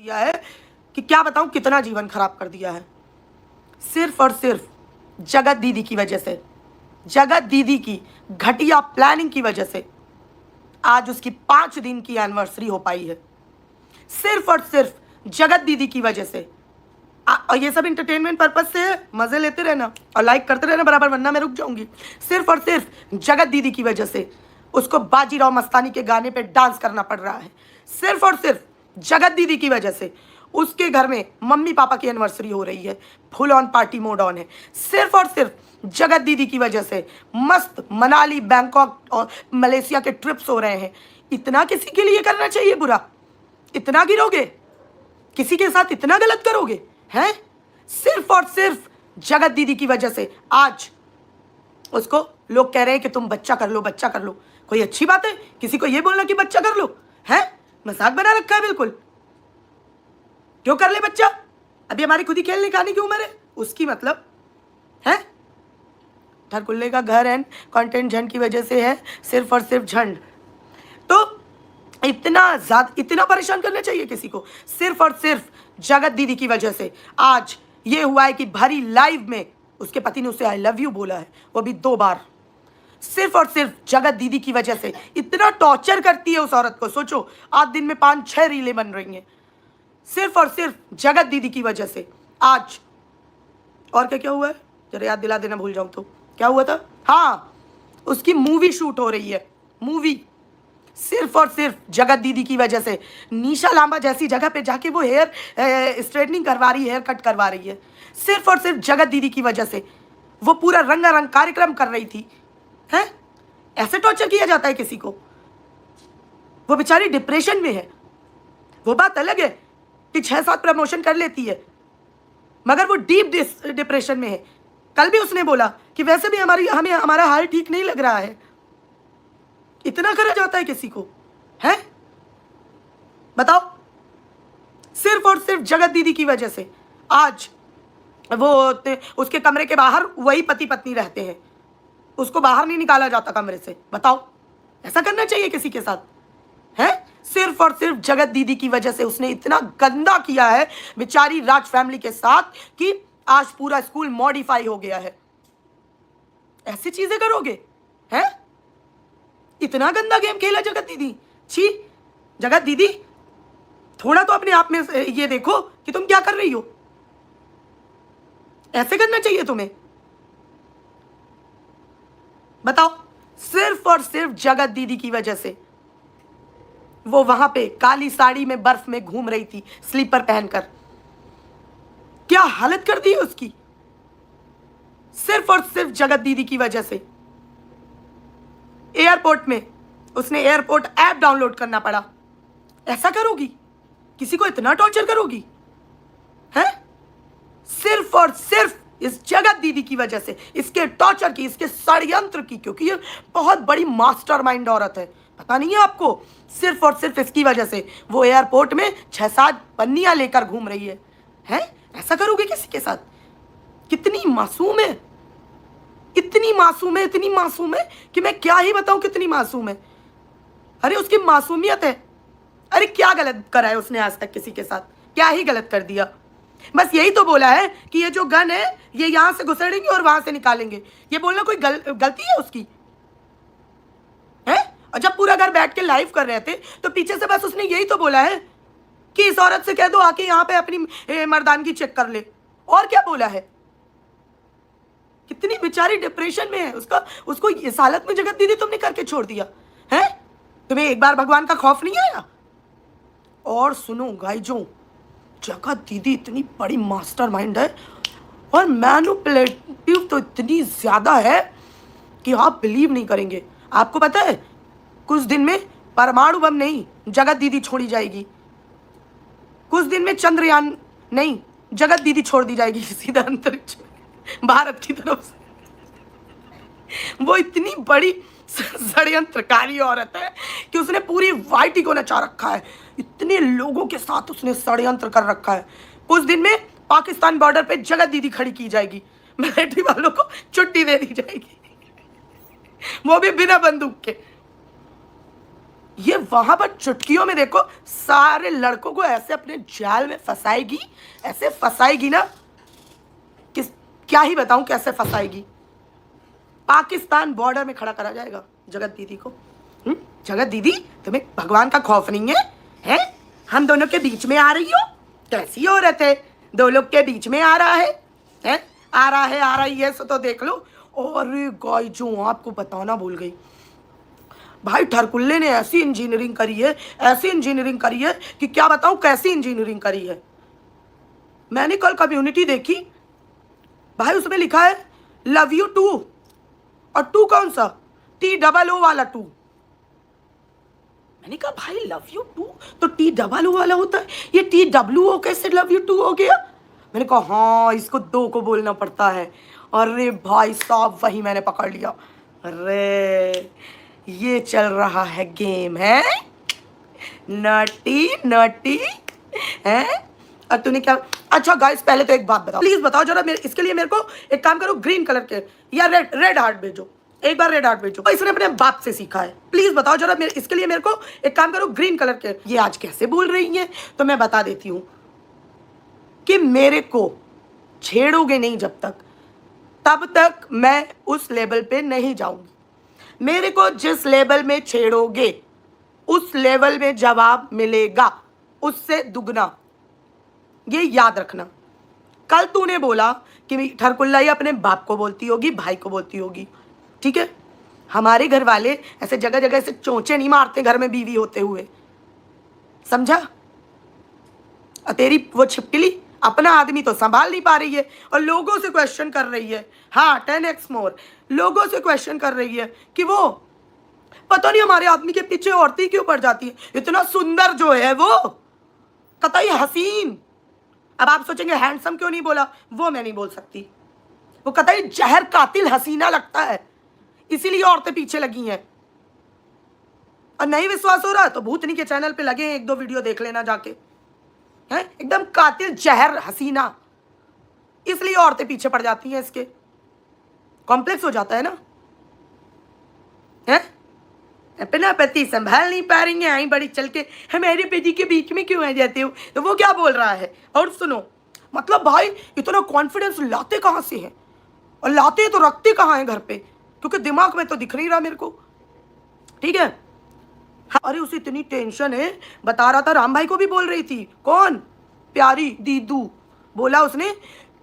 दिया है कि क्या बताऊं, कितना जीवन खराब कर दिया है। सिर्फ और सिर्फ जगत दीदी की वजह से, जगत दीदी की घटिया प्लानिंग की वजह से आज उसकी 5 दिन की एनिवर्सरी हो पाई है। सिर्फ और सिर्फ जगत दीदी की वजह से। और ये सब इंटरटेनमेंट पर्पज से है, मजे लेते रहना और लाइक करते रहना बराबर, वरना मैं रुक जाऊंगी। सिर्फ और सिर्फ जगत दीदी की वजह से उसको बाजीराव मस्तानी के गाने पे डांस करना पड़ रहा है। सिर्फ और सिर्फ जगत दीदी की वजह से उसके घर में मम्मी पापा की एनिवर्सरी हो रही है, full on party mode on है। सिर्फ और सिर्फ जगत दीदी की वजह से मस्त मनाली, बैंकॉक और मलेशिया के ट्रिप्स हो रहे हैं। इतना किसी के लिए करना चाहिए बुरा? इतना गिरोगे? किसी के साथ इतना गलत करोगे हैं? सिर्फ और सिर्फ जगत दीदी की वजह से आज उसको लोग कह रहे हैं कि तुम बच्चा कर लो, बच्चा कर लो। कोई अच्छी बात है किसी को ये बोलना कि बच्चा कर लो? है मजाक बना रखा है बिल्कुल। क्यों कर ले बच्चा? अभी हमारी खुद ही खेलने खाने की उम्र है उसकी, मतलब है। ठरकुल्ले का घर एंड कंटेंट झंड की वजह से है, सिर्फ और सिर्फ झंड। तो इतना परेशान करना चाहिए किसी को? सिर्फ और सिर्फ जगत दीदी की वजह से आज ये हुआ है कि भरी लाइव में उसके पति ने उसे आई लव यू बोला है, वो भी 2 बार। सिर्फ और सिर्फ जगत दीदी की वजह से इतना टॉर्चर करती है उस औरत को। सोचो, आज दिन में 5-6 रीलें बन रही हैं सिर्फ और सिर्फ जगत दीदी की वजह से आज। और क्या क्या हुआ है जरा याद दिला देना, भूल जाऊं तो। क्या हुआ था? हाँ, उसकी मूवी शूट हो रही है, मूवी। सिर्फ और सिर्फ जगत दीदी की वजह से निशा लांबा जैसी जगह पे जाके वो हेयर स्ट्रेटनिंग करवा रही है, हेयर कट करवा रही है। सिर्फ और सिर्फ जगत दीदी की वजह से वो पूरा रंगारंग कार्यक्रम कर रही थी। हैं? ऐसे टॉर्चर किया जाता है किसी को? वो बेचारी डिप्रेशन में है। वो बात अलग है कि 6-7 प्रमोशन कर लेती है, मगर वो डीप डिप्रेशन में है। कल भी उसने बोला कि वैसे भी हमें हमारा हाल ठीक नहीं लग रहा है। इतना करा जाता है किसी को? है? बताओ। सिर्फ और सिर्फ जगत दीदी की वजह से आज वो उसके कमरे के बाहर वही पति पत्नी रहते हैं, उसको बाहर नहीं निकाला जाता कमरे से। बताओ, ऐसा करना चाहिए किसी के साथ? है? सिर्फ और सिर्फ जगत दीदी की वजह से उसने इतना गंदा किया है बेचारी राज फैमिली के साथ कि आज पूरा स्कूल मॉडिफाई हो गया है। ऐसी चीजें करोगे? हैं? इतना गंदा गेम खेला जगत दीदी। छी जगत दीदी, थोड़ा तो अपने आप में ये देखो कि तुम क्या कर रही हो। ऐसे करना चाहिए तुम्हें? बताओ। सिर्फ और सिर्फ जगत दीदी की वजह से वो वहां पे काली साड़ी में बर्फ में घूम रही थी, स्लीपर पहनकर। क्या हालत कर दी है उसकी? सिर्फ और सिर्फ जगत दीदी की वजह से एयरपोर्ट में उसने एयरपोर्ट ऐप डाउनलोड करना पड़ा। ऐसा करोगी? किसी को इतना टॉर्चर करोगी? है? सिर्फ और सिर्फ इस जगत दीदी की वजह से, इसके टॉर्चर की, इसके षड्यंत्र की, क्योंकि ये बहुत बड़ी मास्टरमाइंड औरत है। पता नहीं है आपको? सिर्फ और सिर्फ इसकी वजह से वो एयरपोर्ट में 6-7 पन्नियां लेकर घूम रही है। हैं? ऐसा करोगे किसी के साथ? कितनी मासूम है, इतनी मासूम है, इतनी मासूम है कि मैं क्या ही बताऊं कितनी मासूम है। अरे उसकी मासूमियत है। अरे क्या गलत करा है उसने आज तक किसी के साथ? क्या ही गलत कर दिया? बस यही तो बोला है कि ये जो गन है ये यहां से घुसेड़ेंगे और वहां से निकालेंगे। ये बोलना कोई गलती है उसकी? है? और जब पूरा घर बैठ के लाइव कर रहे थे तो पीछे से बस उसने यही तो बोला है कि इस औरत से कह दो आके यहाँ पे अपनी मर्दानगी चेक कर ले। और क्या बोला है? कितनी बेचारी डिप्रेशन में है, उसको इस हालत में जगत दीदी तुमने करके छोड़ दिया है? तुम्हें एक बार भगवान का खौफ नहीं आया? और सुनो गाइजों, जगत दीदी इतनी बड़ी मास्टरमाइंड है और मैनिपुलेटिव तो इतनी ज्यादा है कि आप बिलीव नहीं करेंगे। आपको पता है कुछ दिन में परमाणु बम नहीं, जगत दीदी छोड़ी जाएगी। कुछ दिन में चंद्रयान नहीं, जगत दीदी छोड़ दी जाएगी सीधा अंतरिक्ष में भारत की तरफ से। वो इतनी बड़ी षड्यंत्रकारी औरत है कि उसने पूरी वाइटी को नचा रखा है। इतने लोगों के साथ उसने षड्यंत्र कर रखा है। कुछ दिन में पाकिस्तान बॉर्डर पे जगत दीदी खड़ी की जाएगी, मिलिट्री वालों को छुट्टी दे दी जाएगी, वो भी बिना बंदूक के। ये वहां पर चुटकियों में देखो सारे लड़कों को ऐसे अपने जाल में फंसाएगी, ऐसे फंसाएगी ना, किस क्या ही बताऊं कैसे फंसाएगी। पाकिस्तान बॉर्डर में खड़ा करा जाएगा जगत दीदी को। जगत दीदी तुम्हें भगवान का खौफ नहीं है? हैं? हम दोनों के बीच में आ रही हो? कैसी औरत है, दो लोग के बीच में आ रहा है? हैं? आ रही है सो तो देख लो। और गाय जो आपको बताना भूल गई, भाई ठरकुल्ले ने ऐसी इंजीनियरिंग करी है, ऐसी इंजीनियरिंग करी है कि क्या बताऊं कैसी इंजीनियरिंग करी है। मैंने कल कम्युनिटी देखी भाई, उसमें लिखा है लव यू टू, और टू कौन सा? TOO वाला टू। मैंने कहा भाई लव यू टू तो TOO वाला होता है, ये TWO कैसे लव यू टू हो गया? मैंने कहा हाँ इसको दो को बोलना पड़ता है। अरे भाई साहब वही मैंने पकड़ लिया। अरे ये चल रहा है गेम है, नटी नटी है। और तूने क्या? अच्छा गाइस पहले तो एक बात बताओ, प्लीज बताओ जरा, मेरे इसके लिए मेरे को एक काम करो, ग्रीन कलर के या रेड हार्ट भेजो, एक बार रेड हार्ट भेजो। इसने अपने बाप से सीखा है। प्लीज बताओ जरा, मेरे इसके लिए मेरे को एक काम करो, ग्रीन कलर के। ये आज कैसे बोल रही है? तो मैं बता देती हूँ कि मेरे को छेड़ोगे नहीं जब तक, तब तक मैं उस लेवल पे नहीं जाऊंगी। मेरे को जिस लेवल में छेड़ोगे उस लेवल में जवाब मिलेगा, उससे दुगना। ये याद रखना। कल तूने बोला कि ठरकुल्ला ही अपने बाप को बोलती होगी, भाई को बोलती होगी, ठीक है? हमारे घर वाले ऐसे जगह जगह से चोंचे नहीं मारते घर में बीवी होते हुए, समझा? तेरी वो छिपकली अपना आदमी तो संभाल नहीं पा रही है और लोगों से क्वेश्चन कर रही है। हाँ 10x मोर लोगों से क्वेश्चन कर रही है कि वो पता नहीं हमारे आदमी के पीछे औरतें क्यों पड़ जाती है, इतना सुंदर जो है वो, कतई हसीन। अब आप सोचेंगे हैंडसम क्यों नहीं बोला, वो मैं नहीं बोल सकती, वो कतई जहर कातिल हसीना लगता है, इसीलिए औरतें पीछे लगी हैं। और नहीं विश्वास हो रहा तो भूतनी के चैनल पे लगे 1-2 वीडियो देख लेना जाके, है एकदम कातिल जहर हसीना, इसलिए औरतें पीछे पड़ जाती हैं। इसके कॉम्प्लेक्स हो जाता है ना, है अपना पति संभाल नहीं पा रही है, आई बड़ी चल के हमारे पति के बीच में क्यों आ जाते हो। तो वो क्या बोल रहा है, और सुनो, मतलब भाई इतना कॉन्फिडेंस लाते कहाँ से हैं, और लाते तो रखते कहाँ हैं घर पे, क्योंकि दिमाग में तो दिख नहीं रहा मेरे को, ठीक है? अरे उसे इतनी टेंशन है, बता रहा था, राम भाई को भी बोल रही थी, कौन? प्यारी दीदू, बोला उसने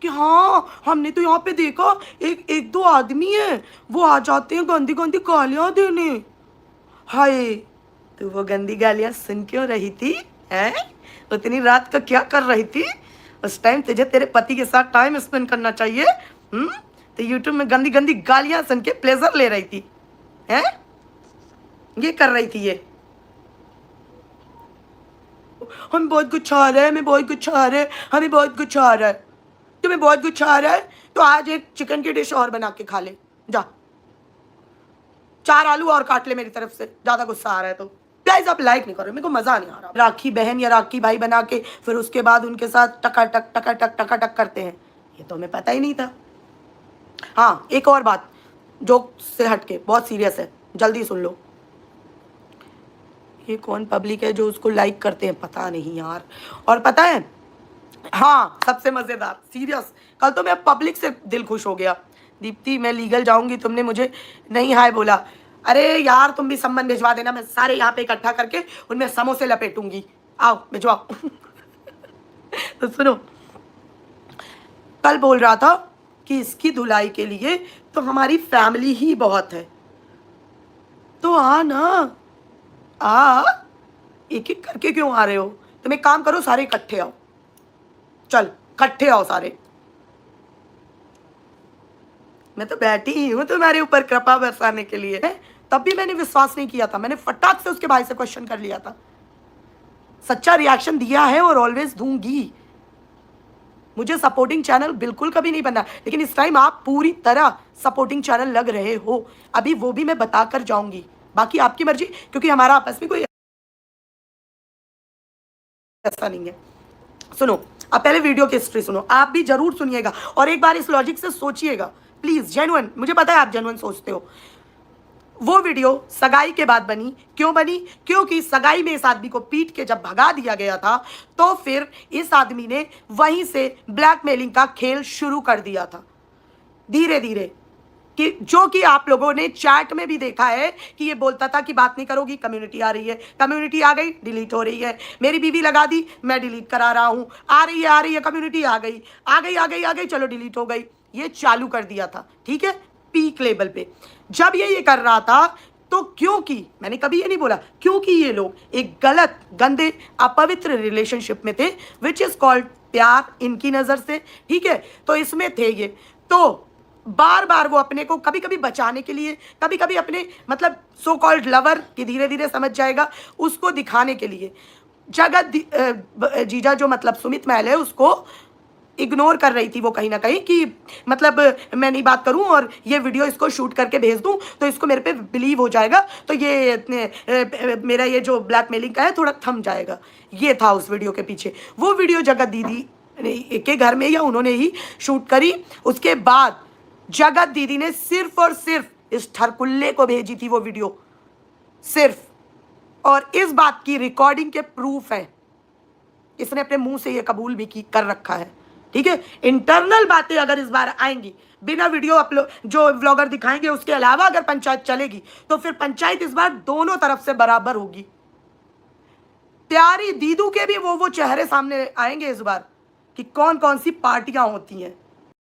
कि हाँ हमने तो यहाँ पे देखा एक दो आदमी है, वो आ जाते हैं गंदी गंदी गालियाँ देने। हाय तो वो गंदी गालियाँ सुन क्यों रही थी, हैं? उतनी रात को क्या कर रही थी? उस टाइम तुझे तेरे पति के साथ टाइम स्पेंड करना चाहिए। तो यूट्यूब में गंदी गंदी गालियाँ सुन के प्लेजर ले रही थी, हैं? ये कर रही थी ये। हम बहुत कुछ आ रहा है, हमें बहुत कुछ आ रहा है, हमें बहुत कुछ आ रहा है। तुम्हें बहुत कुछ आ रहा है तो आज एक चिकन की डिश और बना के खा ले, जा 4 आलू और काट ले मेरी तरफ से, ज्यादा गुस्सा आ रहा है तो। गाइस आप लाइक नहीं कर रहे, मेरे को मजा नहीं आ रहा। राखी बहन या राखी भाई बना के फिर उसके बाद उनके साथ टका टक करते हैं, ये तो हमें पता ही नहीं था। हाँ एक और बात जोक से हटके, बहुत सीरियस है, जल्दी सुन लो। ये कौन पब्लिक है जो उसको लाइक करते हैं, पता नहीं यार। और पता है हाँ सबसे मजेदार, सीरियस, कल तो मैं पब्लिक से दिल खुश हो गया। दीप्ति मैं लीगल जाऊंगी, तुमने मुझे नहीं हाय बोला। अरे यार तुम भी सम्मान भिजवा देना, मैं सारे यहाँ पे इकट्ठा करके उनमें समोसे लपेटूंगी, आओ भिजवाओ। तो सुनो, कल बोल रहा था कि इसकी धुलाई के लिए तो हमारी फैमिली ही बहुत है, तो आ ना, आ एक एक करके क्यों आ रहे हो? तुम एक काम करो, सारे इकट्ठे आओ, चल इकट्ठे आओ सारे। मैं तो बैठी ही हूं तुम्हारे ऊपर कृपा बरसाने के लिए। तब भी मैंने विश्वास नहीं किया था, मैंने फटाक से उसके भाई से क्वेश्चन कर लिया था। सच्चा रिएक्शन दिया है और ऑलवेज दूंगी। मुझे सपोर्टिंग चैनल बिल्कुल कभी नहीं बनना, लेकिन इस टाइम आप पूरी तरह सपोर्टिंग चैनल लग रहे हो, अभी वो भी मैं बता कर जाऊंगी, बाकी आपकी मर्जी, क्योंकि हमारा आपस में कोई ऐसा नहीं है। सुनो अब पहले वीडियो की हिस्ट्री सुनो, आप भी जरूर सुनिएगा और एक बार इस लॉजिक से सोचिएगा प्लीज, जेन्युइन, मुझे पता है आप जेन्युइन सोचते हो। वो वीडियो सगाई के बाद बनी। क्यों बनी? क्योंकि सगाई में इस आदमी को पीट के जब भगा दिया गया था तो फिर इस आदमी ने वहीं से ब्लैकमेलिंग का खेल शुरू कर दिया था धीरे धीरे, कि जो कि आप लोगों ने चैट में भी देखा है कि ये बोलता था कि बात नहीं करोगी, कम्युनिटी आ रही है, कम्युनिटी आ गई, डिलीट हो रही है, मेरी बीवी लगा दी, मैं डिलीट करा रहा हूं, आ रही है कम्युनिटी, आ गई आ गई आ गई आ गई, चलो डिलीट हो गई। ये चालू कर दिया था, ठीक है, पीक लेवल पे। जब ये कर रहा था तो क्योंकि मैंने कभी ये नहीं बोला, क्योंकि ये लोग एक गलत, गंदे, अपवित्र रिलेशनशिप में थे, विच इज कॉल्ड प्यार इनकी नजर से, ठीक है, तो इसमें थे ये। तो बार बार वो अपने को कभी कभी बचाने के लिए, कभी कभी अपने मतलब सो कॉल्ड लवर की धीरे धीरे समझ जाएगा, उसको दिखाने के लिए जीजा जो मतलब सुमित महल है उसको इग्नोर कर रही थी वो कहीं ना कहीं, कि मतलब मैं नहीं बात करूं और ये वीडियो इसको शूट करके भेज दूं तो इसको मेरे पे बिलीव हो जाएगा, तो ये मेरा ये जो ब्लैकमेलिंग का है थोड़ा थम जाएगा। ये था उस वीडियो के पीछे। वो वीडियो जगत दीदी के घर में या उन्होंने ही शूट करी। उसके बाद जगत दीदी ने सिर्फ और सिर्फ इस ठरकुल्ले को भेजी थी वो वीडियो, सिर्फ, और इस बात की रिकॉर्डिंग के प्रूफ है, इसने अपने मुंह से ये कबूल भी कर रखा है, ठीक है। इंटरनल बातें अगर इस बार आएंगी बिना वीडियो अपलोड जो व्लॉगर दिखाएंगे उसके अलावा अगर पंचायत चलेगी तो फिर पंचायत इस बार दोनों तरफ से बराबर होगी। प्यारी दीदू के भी वो चेहरे सामने आएंगे इस बार कि कौन कौन सी पार्टियां होती हैं।